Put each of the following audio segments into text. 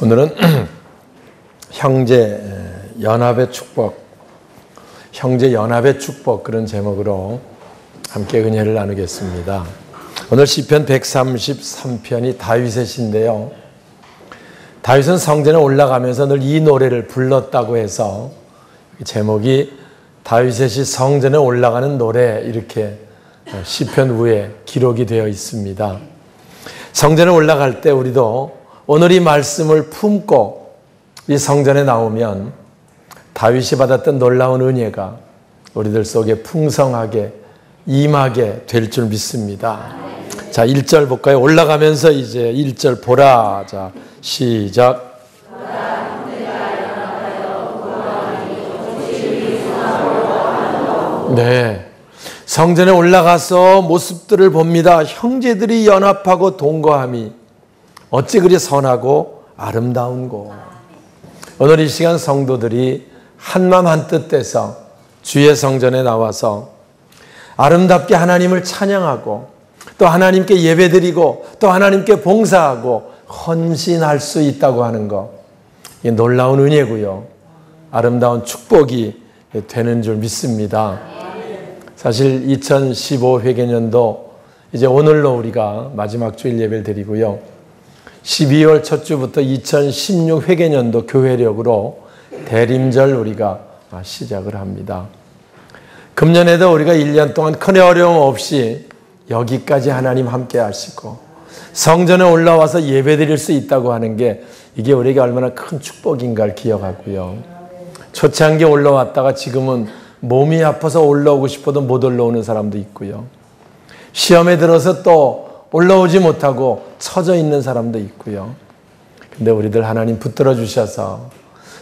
오늘은 형제 연합의 축복, 형제 연합의 축복 그런 제목으로 함께 은혜를 나누겠습니다. 오늘 시편 133편이 다윗의 시인데요. 다윗은 성전에 올라가면서 늘 이 노래를 불렀다고 해서 제목이 다윗의 시 성전에 올라가는 노래 이렇게 시편 위에 기록이 되어 있습니다. 성전에 올라갈 때 우리도 오늘 이 말씀을 품고 이 성전에 나오면 다윗이 받았던 놀라운 은혜가 우리들 속에 풍성하게 임하게 될 줄 믿습니다. 자, 1절 볼까요? 올라가면서 이제 1절 보라. 자, 시작. 네. 성전에 올라가서 모습들을 봅니다. 형제들이 연합하고 동거함이 어찌 그리 선하고 아름다운 곳. 오늘 이 시간 성도들이 한마음 한뜻 돼서 주의 성전에 나와서 아름답게 하나님을 찬양하고 또 하나님께 예배드리고 또 하나님께 봉사하고 헌신할 수 있다고 하는 것, 이게 놀라운 은혜고요. 아름다운 축복이 되는 줄 믿습니다. 사실 2015 회개년도 이제 오늘로 우리가 마지막 주일 예배를 드리고요. 12월 첫 주부터 2016 회개년도 교회력으로 대림절 우리가 시작을 합니다. 금년에도 우리가 1년 동안 큰 어려움 없이 여기까지 하나님 함께 하시고 성전에 올라와서 예배 드릴 수 있다고 하는 게 이게 우리에게 얼마나 큰 축복인가를 기억하고요. 초창기에 올라왔다가 지금은 몸이 아파서 올라오고 싶어도 못 올라오는 사람도 있고요. 시험에 들어서 또 올라오지 못하고 처져 있는 사람도 있고요. 근데 우리들 하나님 붙들어 주셔서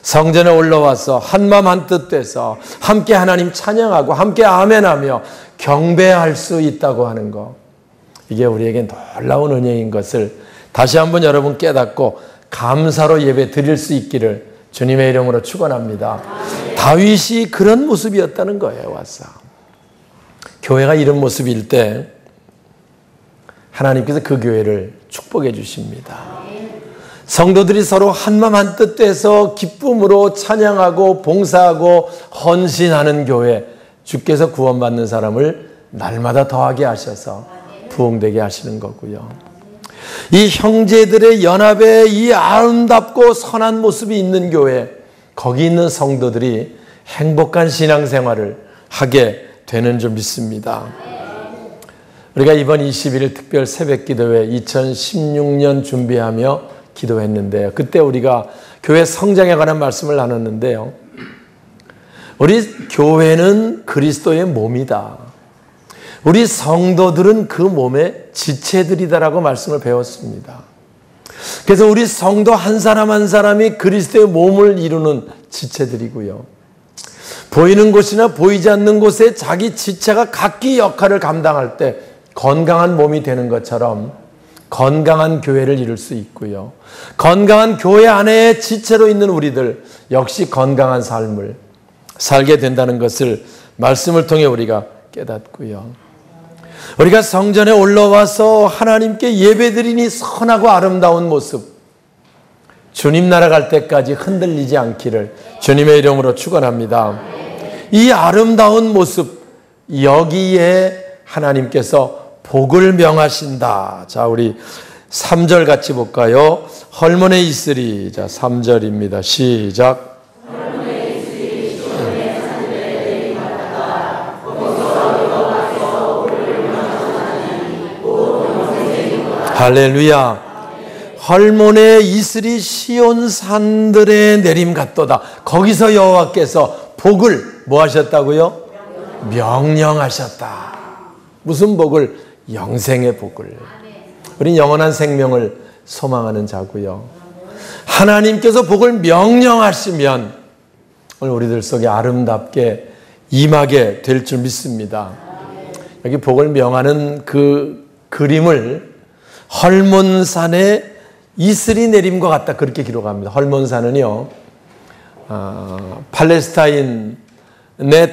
성전에 올라와서 한마음 한뜻 돼서 함께 하나님 찬양하고 함께 아멘하며 경배할 수 있다고 하는 것, 이게 우리에게 놀라운 은혜인 것을 다시 한번 여러분 깨닫고 감사로 예배 드릴 수 있기를 주님의 이름으로 축원합니다. 다윗이 그런 모습이었다는 거예요. 와서 교회가 이런 모습일 때 하나님께서 그 교회를 축복해 주십니다. 성도들이 서로 한마음 한뜻 돼서 기쁨으로 찬양하고 봉사하고 헌신하는 교회, 주께서 구원받는 사람을 날마다 더하게 하셔서 부흥되게 하시는 거고요. 이 형제들의 연합에 이 아름답고 선한 모습이 있는 교회, 거기 있는 성도들이 행복한 신앙생활을 하게 되는 줄 믿습니다. 우리가 이번 21일 특별 새벽기도회 2016년 준비하며 기도했는데요. 그때 우리가 교회 성장에 관한 말씀을 나눴는데요. 우리 교회는 그리스도의 몸이다. 우리 성도들은 그 몸의 지체들이다라고 말씀을 배웠습니다. 그래서 우리 성도 한 사람 한 사람이 그리스도의 몸을 이루는 지체들이고요. 보이는 곳이나 보이지 않는 곳에 자기 지체가 각기 역할을 감당할 때 건강한 몸이 되는 것처럼 건강한 교회를 이룰 수 있고요. 건강한 교회 안에 지체로 있는 우리들 역시 건강한 삶을 살게 된다는 것을 말씀을 통해 우리가 깨닫고요. 우리가 성전에 올라와서 하나님께 예배드리니 선하고 아름다운 모습, 주님 나라 갈 때까지 흔들리지 않기를 주님의 이름으로 축원합니다. 이 아름다운 모습, 여기에 하나님께서 복을 명하신다. 자, 우리 3절 같이 볼까요? 헐몬에 있으리. 자, 3절입니다. 시작. 할렐루야. 헐몬에 이슬이 시온 산들의 내림 같도다. 거기서 여호와께서 복을 뭐 하셨다고요? 명령하셨다. 무슨 복을? 영생의 복을. 우린 영원한 생명을 소망하는 자고요. 하나님께서 복을 명령하시면 오늘 우리들 속에 아름답게 임하게 될 줄 믿습니다. 여기 복을 명하는 그 그림을 헐몬산에 이슬이 내림과 같다, 그렇게 기록합니다. 헐몬산은요, 팔레스타인의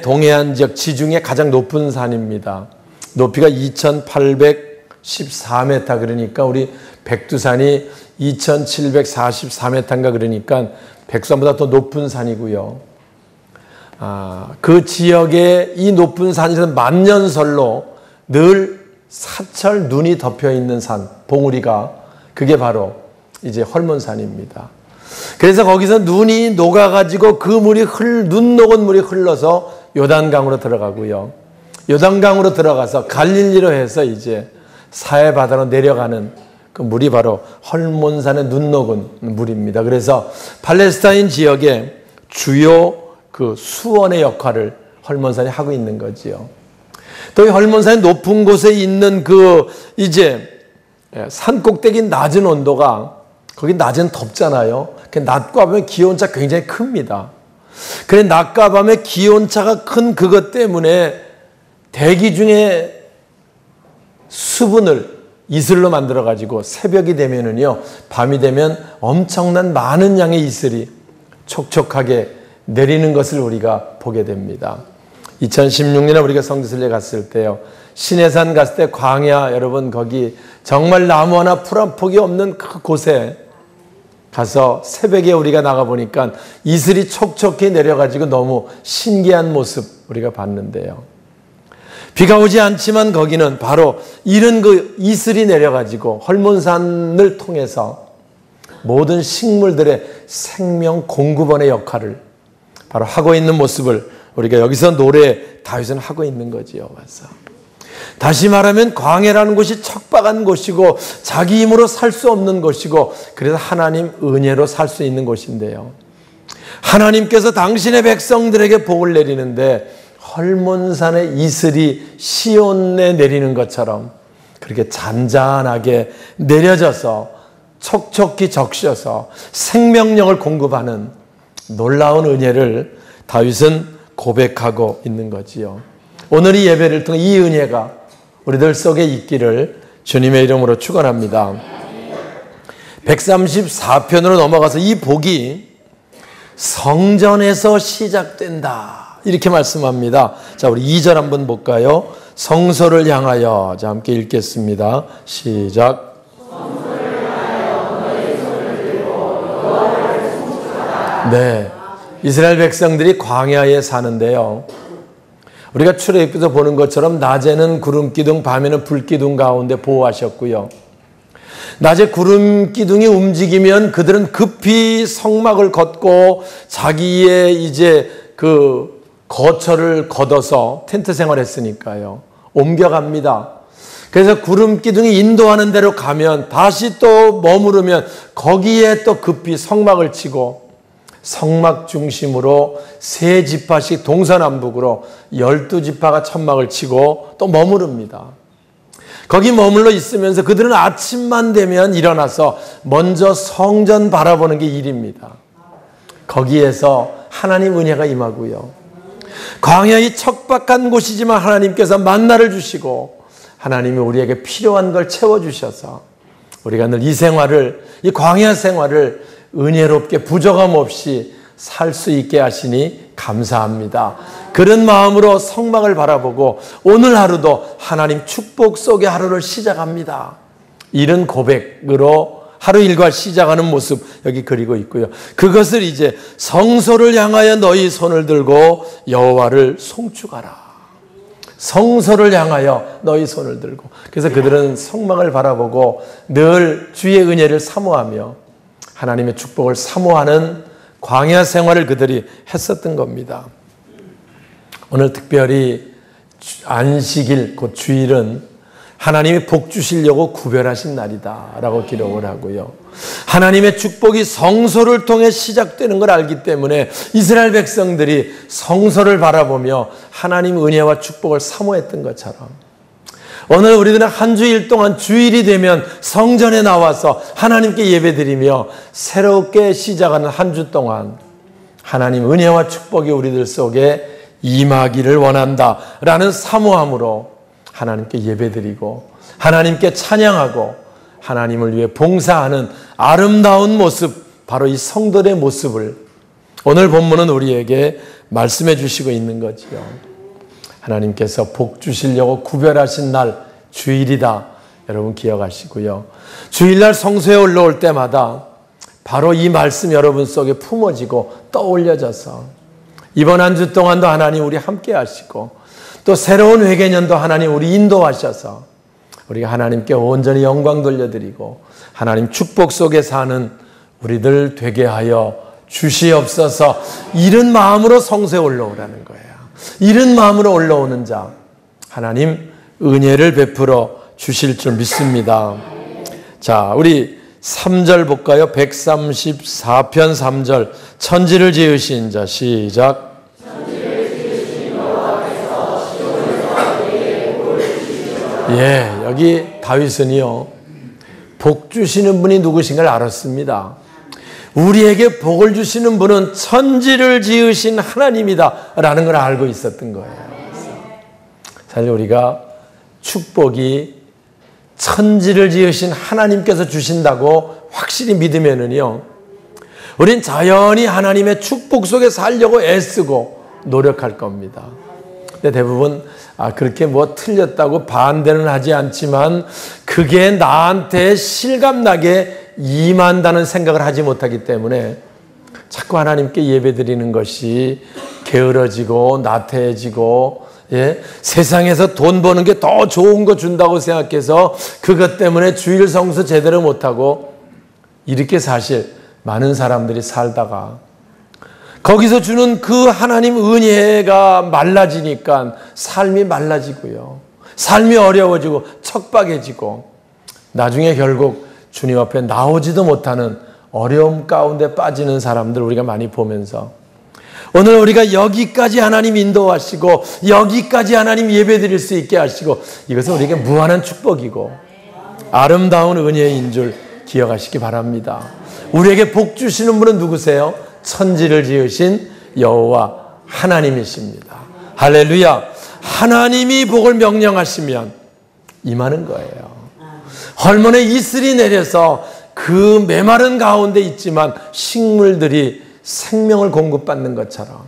동해안 지역 지중해 가장 높은 산입니다. 높이가 2800 14m 그러니까 우리 백두산이 2744m인가 그러니까 백두산보다 더 높은 산이고요. 그 지역의 이 높은 산에서 만년설로 늘 사철 눈이 덮여 있는 산, 봉우리가 그게 바로 이제 헐몬산입니다. 그래서 거기서 눈이 녹아가지고 그 물이 눈 녹은 물이 흘러서 요단강으로 들어가고요. 요단강으로 들어가서 갈릴리로 해서 이제 사해 바다로 내려가는 그 물이 바로 헐몬산의 눈 녹은 물입니다. 그래서 팔레스타인 지역의 주요 그 수원의 역할을 헐몬산이 하고 있는 거지요. 또 이 헐몬산의 높은 곳에 있는 그 이제 산 꼭대기 낮은 온도가 거기 낮은 덥잖아요. 낮과 밤의 기온차 굉장히 큽니다. 그래 낮과 밤의 기온차가 큰 그것 때문에 대기 중에 수분을 이슬로 만들어 가지고 새벽이 되면은요, 밤이 되면 엄청난 많은 양의 이슬이 촉촉하게 내리는 것을 우리가 보게 됩니다. 2016년에 우리가 성지순례 갔을 때요, 시내산 갔을 때 광야, 여러분 거기 정말 나무 하나 풀 한 폭이 없는 그 곳에 가서 새벽에 우리가 나가보니까 이슬이 촉촉히 내려가지고 너무 신기한 모습 우리가 봤는데요. 비가 오지 않지만 거기는 바로 이런 그 이슬이 내려가지고 헐몬산을 통해서 모든 식물들의 생명 공급원의 역할을 바로 하고 있는 모습을 우리가 여기서 노래 다윗은 하고 있는 거지요. 맞아. 다시 말하면 광야라는 곳이 척박한 곳이고 자기 힘으로 살 수 없는 곳이고 그래서 하나님 은혜로 살 수 있는 곳인데요. 하나님께서 당신의 백성들에게 복을 내리는데 헐몬산의 이슬이 시온에 내리는 것처럼 그렇게 잔잔하게 내려져서 촉촉히 적셔서 생명력을 공급하는 놀라운 은혜를 다윗은 고백하고 있는 거지요. 오늘 이 예배를 통해 이 은혜가 우리들 속에 있기를 주님의 이름으로 축원합니다. 134편으로 넘어가서 이 복이 성전에서 시작된다 이렇게 말씀합니다. 자, 우리 2절 한번 볼까요? 성소를 향하여. 자, 함께 읽겠습니다. 시작. 네, 이스라엘 백성들이 광야에 사는데요, 우리가 출애굽기에서 보는 것처럼 낮에는 구름 기둥, 밤에는 불 기둥 가운데 보호하셨고요. 낮에 구름 기둥이 움직이면 그들은 급히 성막을 걷고 자기의 이제 그 거처를 걷어서 텐트 생활했으니까요, 옮겨갑니다. 그래서 구름 기둥이 인도하는 대로 가면 다시 또 머무르면 거기에 또 급히 성막을 치고 성막 중심으로 세 지파씩 동서남북으로 12지파가 천막을 치고 또 머무릅니다. 거기 머물러 있으면서 그들은 아침만 되면 일어나서 먼저 성전 바라보는 게 일입니다. 거기에서 하나님 은혜가 임하고요. 광야의 척박한 곳이지만 하나님께서 만나를 주시고 하나님이 우리에게 필요한 걸 채워주셔서 우리가 늘 이 생활을, 이 광야 생활을 은혜롭게 부족함 없이 살 수 있게 하시니 감사합니다. 그런 마음으로 성막을 바라보고 오늘 하루도 하나님 축복 속의 하루를 시작합니다. 이런 고백으로 하루 일과 시작하는 모습 여기 그리고 있고요. 그것을 이제 성소를 향하여 너희 손을 들고 여호와를 송축하라. 성소를 향하여 너희 손을 들고. 그래서 그들은 성막을 바라보고 늘 주의 은혜를 사모하며 하나님의 축복을 사모하는 광야 생활을 그들이 했었던 겁니다. 오늘 특별히 안식일, 곧 주일은 하나님이 복 주시려고 구별하신 날이다 라고 기록을 하고요. 하나님의 축복이 성소를 통해 시작되는 걸 알기 때문에 이스라엘 백성들이 성소를 바라보며 하나님 은혜와 축복을 사모했던 것처럼 오늘 우리들은 한 주일 동안 주일이 되면 성전에 나와서 하나님께 예배드리며 새롭게 시작하는 한 주 동안 하나님 은혜와 축복이 우리들 속에 임하기를 원한다라는 사모함으로 하나님께 예배드리고 하나님께 찬양하고 하나님을 위해 봉사하는 아름다운 모습, 바로 이 성도의 모습을 오늘 본문은 우리에게 말씀해 주시고 있는 거지요. 하나님께서 복 주시려고 구별하신 날 주일이다. 여러분 기억하시고요. 주일날 성소에 올라올 때마다 바로 이 말씀 여러분 속에 품어지고 떠올려져서 이번 한 주 동안도 하나님 우리 함께 하시고 또 새로운 회개년도 하나님 우리 인도하셔서 우리가 하나님께 온전히 영광 돌려드리고 하나님 축복 속에 사는 우리들 되게 하여 주시옵소서. 이런 마음으로 성소에 올라오라는 거예요. 이런 마음으로 올라오는 자 하나님 은혜를 베풀어 주실 줄 믿습니다. 자, 우리 3절 볼까요? 134편 3절 천지를 지으신 자 시작. 예, 여기 다윗은요 복 주시는 분이 누구신가를 알았습니다. 우리에게 복을 주시는 분은 천지를 지으신 하나님이다 라는 걸 알고 있었던 거예요. 사실 우리가 축복이 천지를 지으신 하나님께서 주신다고 확실히 믿으면은요 우린 자연히 하나님의 축복 속에 살려고 애쓰고 노력할 겁니다. 근데 대부분 그렇게 뭐 틀렸다고 반대는 하지 않지만 그게 나한테 실감나게 임한다는 생각을 하지 못하기 때문에 자꾸 하나님께 예배드리는 것이 게으러지고 나태해지고 세상에서 돈 버는 게 더 좋은 거 준다고 생각해서 그것 때문에 주일 성수 제대로 못하고 이렇게 사실 많은 사람들이 살다가 거기서 주는 그 하나님 은혜가 말라지니까 삶이 말라지고요. 삶이 어려워지고 척박해지고 나중에 결국 주님 앞에 나오지도 못하는 어려움 가운데 빠지는 사람들 우리가 많이 보면서 오늘 우리가 여기까지 하나님 인도하시고 여기까지 하나님 예배드릴 수 있게 하시고 이것은 우리에게 무한한 축복이고 아름다운 은혜인 줄 기억하시기 바랍니다. 우리에게 복 주시는 분은 누구세요? 천지를 지으신 여호와 하나님이십니다. 할렐루야. 하나님이 복을 명령하시면 임하는 거예요. 헐몬에 이슬이 내려서 그 메마른 가운데 있지만 식물들이 생명을 공급받는 것처럼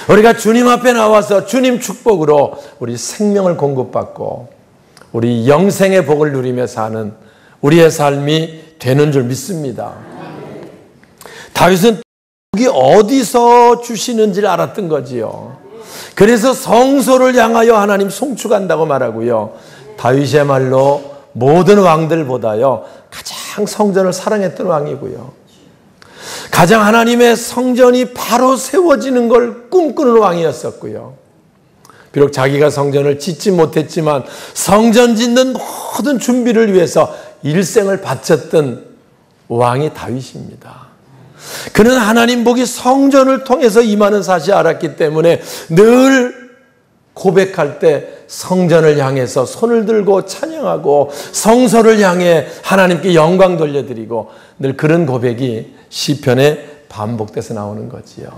우리가 주님 앞에 나와서 주님 축복으로 우리 생명을 공급받고 우리 영생의 복을 누리며 사는 우리의 삶이 되는 줄 믿습니다. 다윗은 복이 어디서 주시는지를 알았던 거지요. 그래서 성소를 향하여 하나님 송축한다고 말하고요. 다윗이야말로 모든 왕들보다요 가장 성전을 사랑했던 왕이고요. 가장 하나님의 성전이 바로 세워지는 걸 꿈꾸는 왕이었었고요. 비록 자기가 성전을 짓지 못했지만 성전 짓는 모든 준비를 위해서 일생을 바쳤던 왕이 다윗입니다. 그는 하나님 복이 성전을 통해서 임하는 사실을 알았기 때문에 늘 고백할 때 성전을 향해서 손을 들고 찬양하고 성소를 향해 하나님께 영광 돌려드리고 늘 그런 고백이 시편에 반복돼서 나오는 거지요.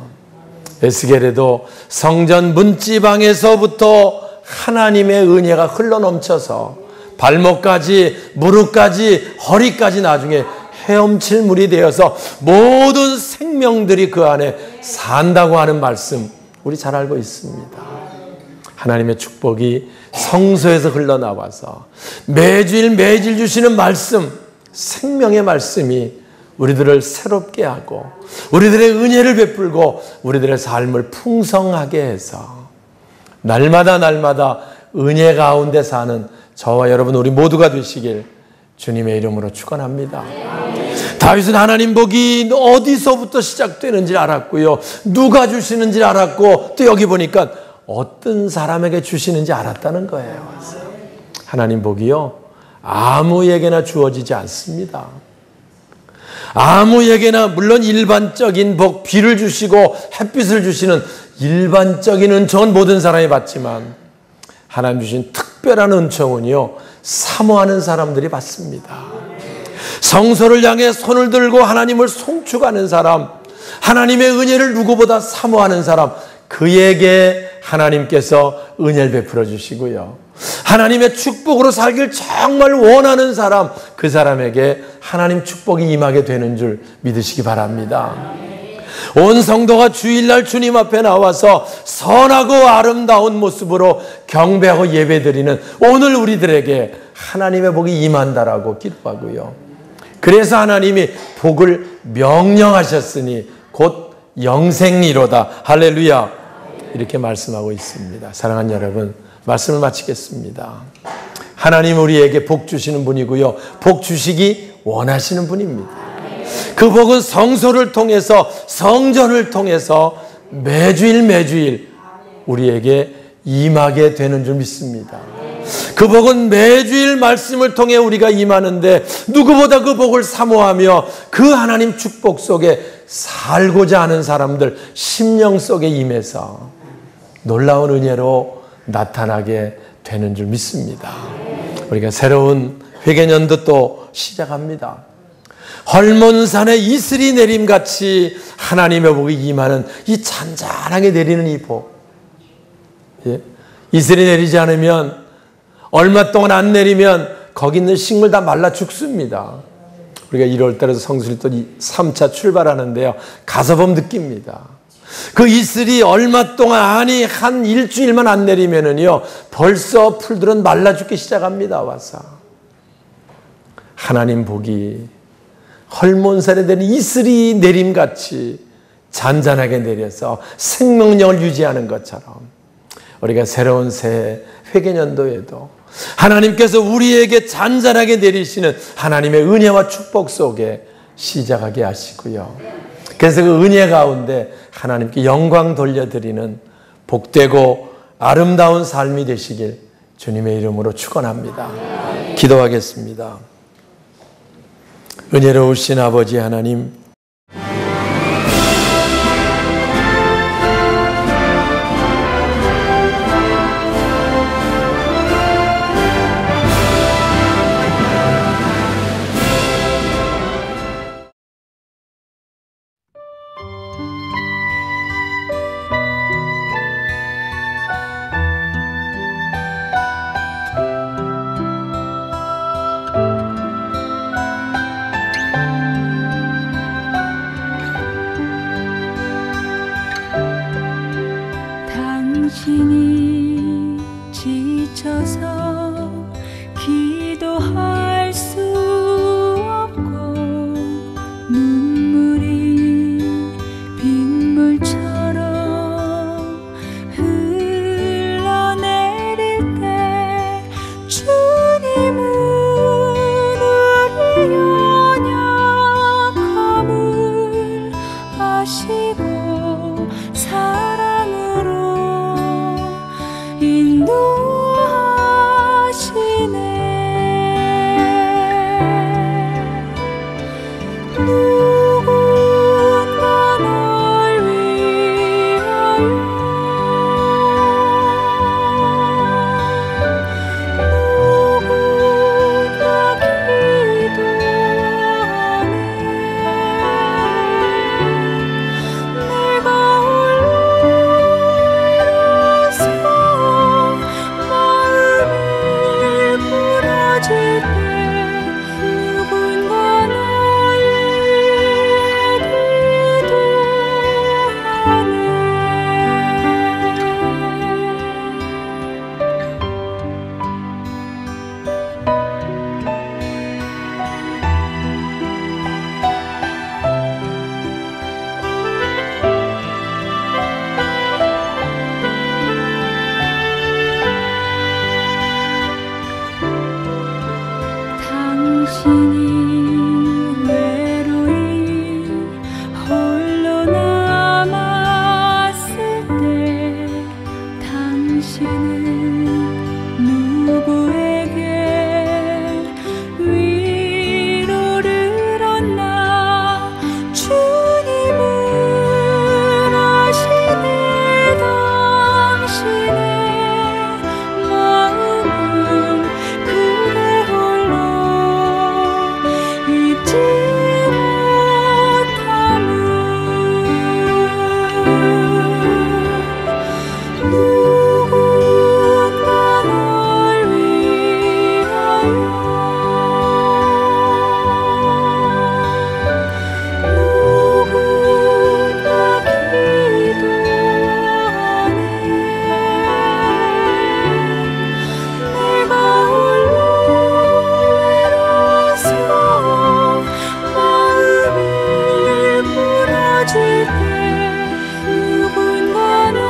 에스겔에도 성전 문지방에서부터 하나님의 은혜가 흘러넘쳐서 발목까지 무릎까지 허리까지 나중에 헤엄칠 물이 되어서 모든 생명들이 그 안에 산다고 하는 말씀 우리 잘 알고 있습니다. 하나님의 축복이 성소에서 흘러나와서 매주일 주시는 말씀, 생명의 말씀이 우리들을 새롭게 하고 우리들의 은혜를 베풀고 우리들의 삶을 풍성하게 해서 날마다 은혜 가운데 사는 저와 여러분 우리 모두가 되시길 주님의 이름으로 축원합니다. 다윗은 하나님 복이 어디서부터 시작되는지 알았고요. 누가 주시는지 알았고 또 여기 보니까 어떤 사람에게 주시는지 알았다는 거예요. 하나님 복이요 아무에게나 주어지지 않습니다. 아무에게나 물론 일반적인 복, 비를 주시고 햇빛을 주시는 일반적인 은총은 모든 사람이 받지만 하나님 주신 특별한 은총은요 사모하는 사람들이 받습니다. 성소를 향해 손을 들고 하나님을 송축하는 사람, 하나님의 은혜를 누구보다 사모하는 사람, 그에게 하나님께서 은혜를 베풀어 주시고요. 하나님의 축복으로 살길 정말 원하는 사람, 그 사람에게 하나님 축복이 임하게 되는 줄 믿으시기 바랍니다. 온 성도가 주일날 주님 앞에 나와서 선하고 아름다운 모습으로 경배하고 예배드리는 오늘 우리들에게 하나님의 복이 임한다라고 기도하고요. 그래서 하나님이 복을 명령하셨으니 곧 영생이로다. 할렐루야. 이렇게 말씀하고 있습니다. 사랑하는 여러분, 말씀을 마치겠습니다. 하나님 우리에게 복 주시는 분이고요. 복 주시기 원하시는 분입니다. 그 복은 성소를 통해서, 성전을 통해서 매주일 우리에게 임하게 되는 줄 믿습니다. 그 복은 매주일 말씀을 통해 우리가 임하는데 누구보다 그 복을 사모하며 그 하나님 축복 속에 살고자 하는 사람들 심령 속에 임해서 놀라운 은혜로 나타나게 되는 줄 믿습니다. 우리가 새로운 회개년도 또 시작합니다. 헐몬산에 이슬이 내림같이 하나님의 복이 임하는 이 잔잔하게 내리는 이 복. 예? 이슬이 내리지 않으면, 얼마 동안 안 내리면 거기 있는 식물 다 말라 죽습니다. 우리가 1월 달에도 성수리 또 3차 출발하는데요. 가서 보면 느낍니다. 그 이슬이 얼마 동안, 아니 한 일주일만 안 내리면은요 벌써 풀들은 말라 죽기 시작합니다. 와서 하나님 복이 헐몬살에 되는 이슬이 내림같이 잔잔하게 내려서 생명력을 유지하는 것처럼 우리가 새로운 새해 회개년도에도 하나님께서 우리에게 잔잔하게 내리시는 하나님의 은혜와 축복 속에 시작하게 하시고요. 그래서 그 은혜 가운데 하나님께 영광 돌려드리는 복되고 아름다운 삶이 되시길 주님의 이름으로 축원합니다. 기도하겠습니다. 은혜로우신 아버지 하나님, 당신이 지쳐서 기도할 수 없고 눈물이 빗물처럼 흘러내릴 때 주님은 우리 연약함을 아시고 사랑으로 인도하시네. 누군가 널 위하여, 누군가 기도하네. 무너질 때 누군가 널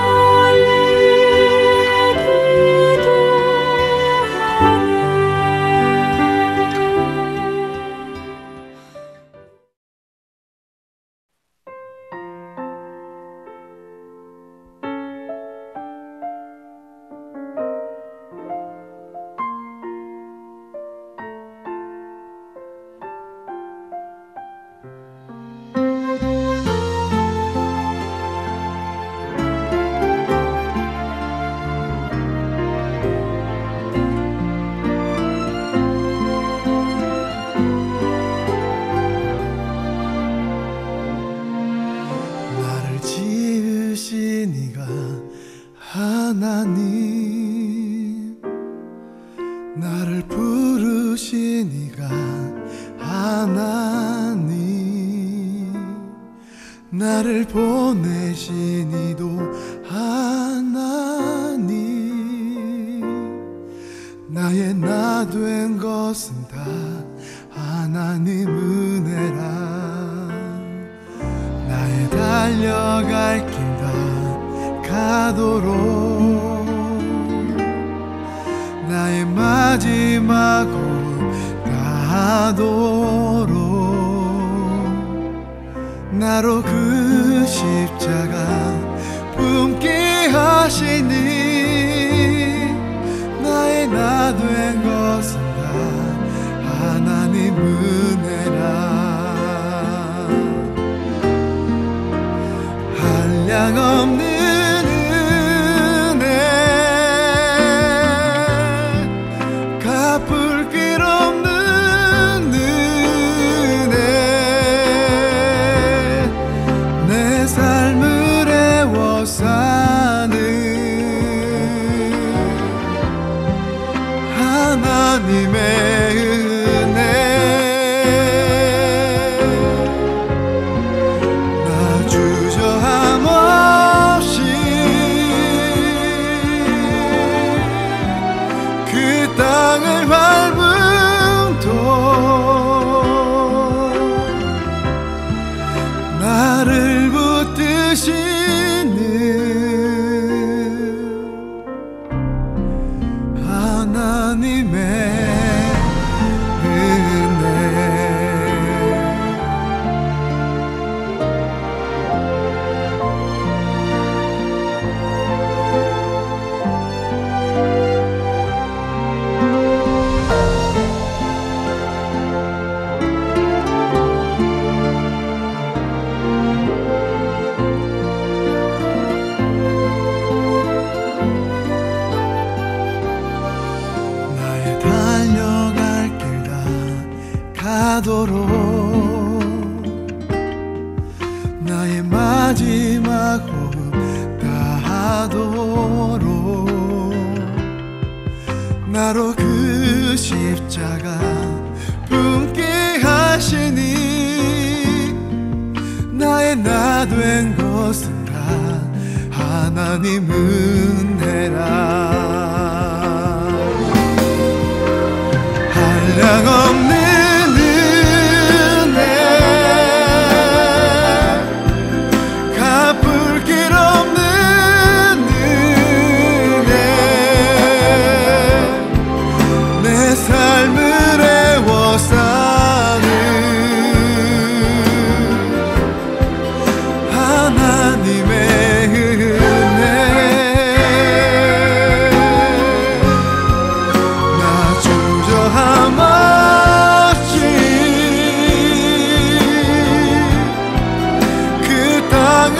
위해 기도하네. 나를 지으신 이가 하나님, 나를 부르신 이가 하나님, 나를 보내신 이도 하나님, 나의 나 된 것은 다 하나님 은혜라. 나의 달려갈 길 다 가도록, 나의 마지막 호흡 다하도록, 나로 그 십자가 품게 하시니, 나의 나 된 것은 다 하나님 은혜라. 한량없는 은혜, 갚을 길 없는 은혜, 내 삶을 애워싸는 하나님의 은혜. 나 주저함 없이 그 땅을 밟음도 나를 붙드시는 하나님의 은혜. 나의 달려갈 길 다 가도록, 나의 마지막 호흡 다하도록, 나로 그 십자가 품게 하시니, 나의 나 된 것은 다 하나님 은혜라. 한량없는 은혜, 갚을 길 없는 은혜, 내 삶을 애워싸는 하나님의 은혜. 나 주저함 없이 그 땅을